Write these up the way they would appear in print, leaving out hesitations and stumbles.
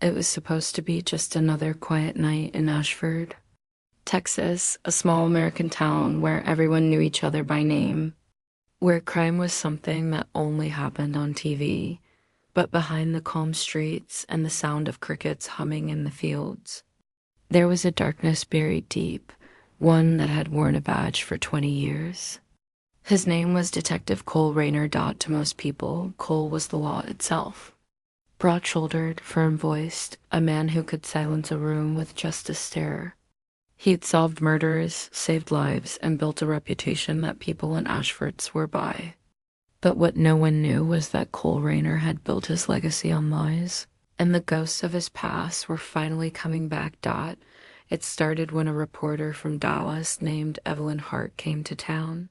It was supposed to be just another quiet night in Ashford, Texas, a small American town where everyone knew each other by name, where crime was something that only happened on TV, but behind the calm streets and the sound of crickets humming in the fields, there was a darkness buried deep, one that had worn a badge for 20 years. His name was Detective Cole Rayner. To most people, Cole was the law itself. Broad-shouldered, firm-voiced, a man who could silence a room with just a stare. He'd solved murders, saved lives, and built a reputation that people in Ashford swore by. But what no one knew was that Cole Rayner had built his legacy on lies, and the ghosts of his past were finally coming back. It started when a reporter from Dallas named Evelyn Hart came to town.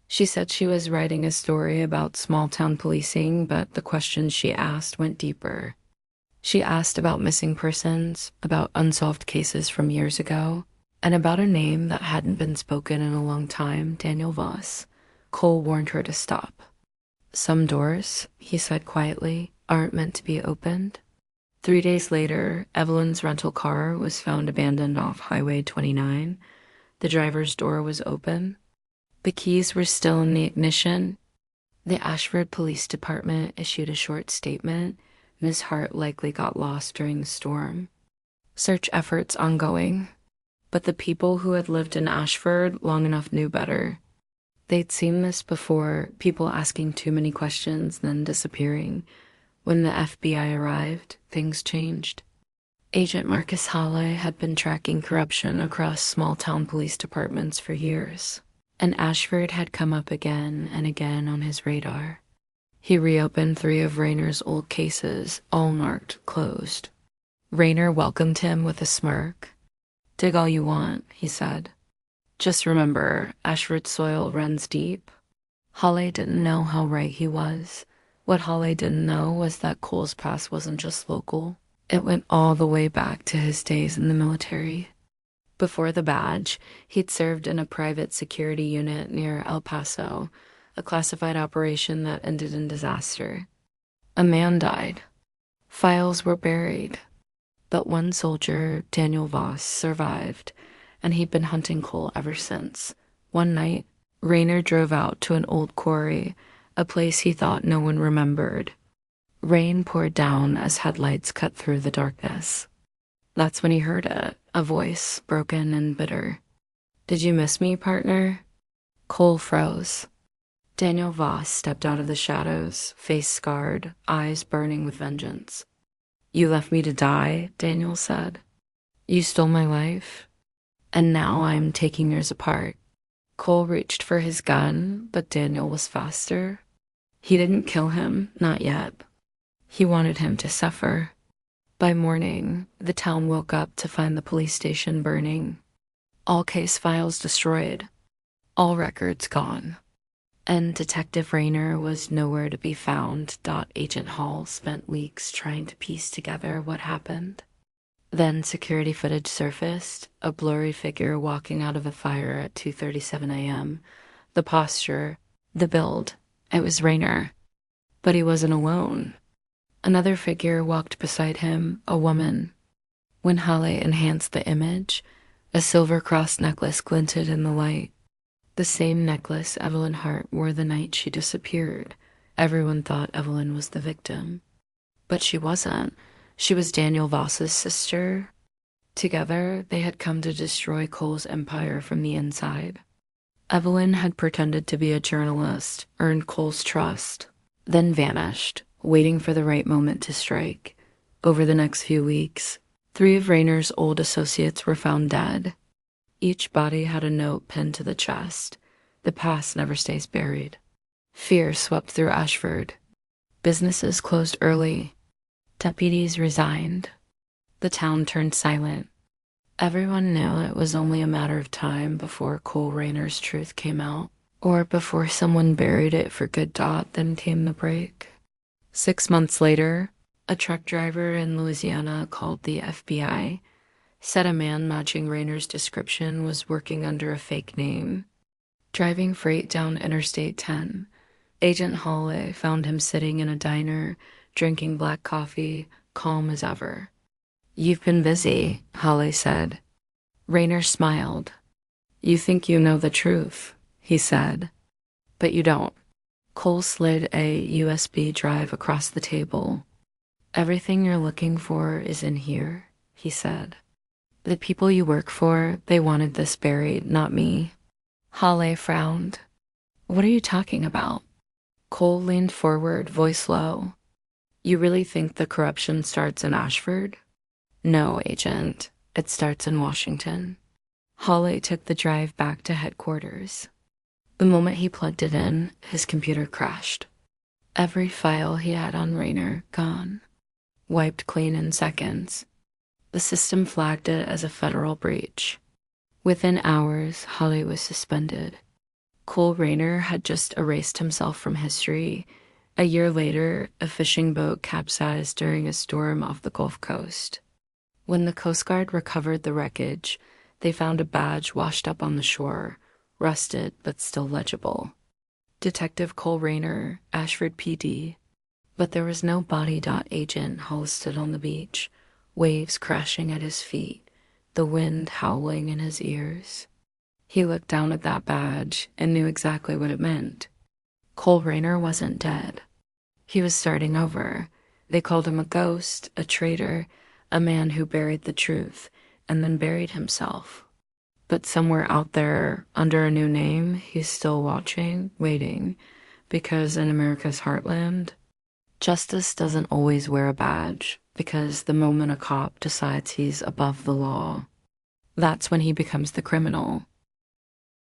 She said she was writing a story about small-town policing, but the questions she asked went deeper. She asked about missing persons, about unsolved cases from years ago, and about a name that hadn't been spoken in a long time, Daniel Voss. Cole warned her to stop. "Some doors," he said quietly, "aren't meant to be opened." 3 days later, Evelyn's rental car was found abandoned off Highway 29. The driver's door was open. The keys were still in the ignition. The Ashford Police Department issued a short statement. Ms. Hart likely got lost during the storm. Search efforts ongoing. But the people who had lived in Ashford long enough knew better. They'd seen this before, people asking too many questions, then disappearing. When the FBI arrived, things changed. Agent Marcus Halle had been tracking corruption across small-town police departments for years, and Ashford had come up again and again on his radar. He reopened 3 of Rayner's old cases, all marked closed. Rayner welcomed him with a smirk. "Dig all you want," he said. "Just remember, Ashford soil runs deep." Halle didn't know how right he was. What Halle didn't know was that Cole's past wasn't just local. It went all the way back to his days in the military. Before the badge, he'd served in a private security unit near El Paso, a classified operation that ended in disaster. A man died. Files were buried. But one soldier, Daniel Voss, survived, and he'd been hunting Cole ever since. One night, Rayner drove out to an old quarry, a place he thought no one remembered. Rain poured down as headlights cut through the darkness. That's when he heard it, a voice, broken and bitter. "Did you miss me, partner?" Cole froze. Daniel Voss stepped out of the shadows, face scarred, eyes burning with vengeance. "You left me to die," Daniel said. "You stole my life, and now I'm taking yours apart." Cole reached for his gun, but Daniel was faster. He didn't kill him, not yet. He wanted him to suffer. By morning, the town woke up to find the police station burning. All case files destroyed. All records gone. And Detective Rayner was nowhere to be found. Agent Hall spent weeks trying to piece together what happened. Then security footage surfaced, a blurry figure walking out of a fire at 2:37 a.m. The posture, the build, it was Rayner. But he wasn't alone. Another figure walked beside him, a woman. When Halle enhanced the image, a silver cross necklace glinted in the light. The same necklace Evelyn Hart wore the night she disappeared. Everyone thought Evelyn was the victim. But she wasn't. She was Daniel Voss's sister. Together, they had come to destroy Cole's empire from the inside. Evelyn had pretended to be a journalist, earned Cole's trust, then vanished, waiting for the right moment to strike. Over the next few weeks, 3 of Rayner's old associates were found dead. Each body had a note pinned to the chest. The past never stays buried. Fear swept through Ashford. Businesses closed early. Deputies resigned. The town turned silent. Everyone knew it was only a matter of time before Cole Rayner's truth came out, or before someone buried it for good. Then came the break. 6 months later, a truck driver in Louisiana called the FBI, said a man matching Rayner's description was working under a fake name. Driving freight down Interstate 10, Agent Halle found him sitting in a diner, drinking black coffee, calm as ever. You've been busy, Holly said. Rayner smiled. You think you know the truth, he said. But you don't. Cole slid a USB drive across the table. Everything you're looking for is in here, he said. The people you work for, they wanted this buried, not me. Holly frowned. What are you talking about? Cole leaned forward, voice low. You really think the corruption starts in Ashford? No, Agent. It starts in Washington. Holly took the drive back to headquarters. The moment he plugged it in, his computer crashed. Every file he had on Rayner gone. Wiped clean in seconds. The system flagged it as a federal breach. Within hours, Holly was suspended. Cole Rayner had just erased himself from history. A year later, a fishing boat capsized during a storm off the Gulf Coast. When the Coast Guard recovered the wreckage, they found a badge washed up on the shore, rusted but still legible. Detective Cole Rayner, Ashford PD. But there was no body. Agent Hull stood on the beach, waves crashing at his feet, the wind howling in his ears. He looked down at that badge and knew exactly what it meant. Cole Rayner wasn't dead. He was starting over. They called him a ghost, a traitor, a man who buried the truth and then buried himself. But somewhere out there, under a new name, he's still watching, waiting, because in America's heartland, justice doesn't always wear a badge, because the moment a cop decides he's above the law, that's when he becomes the criminal.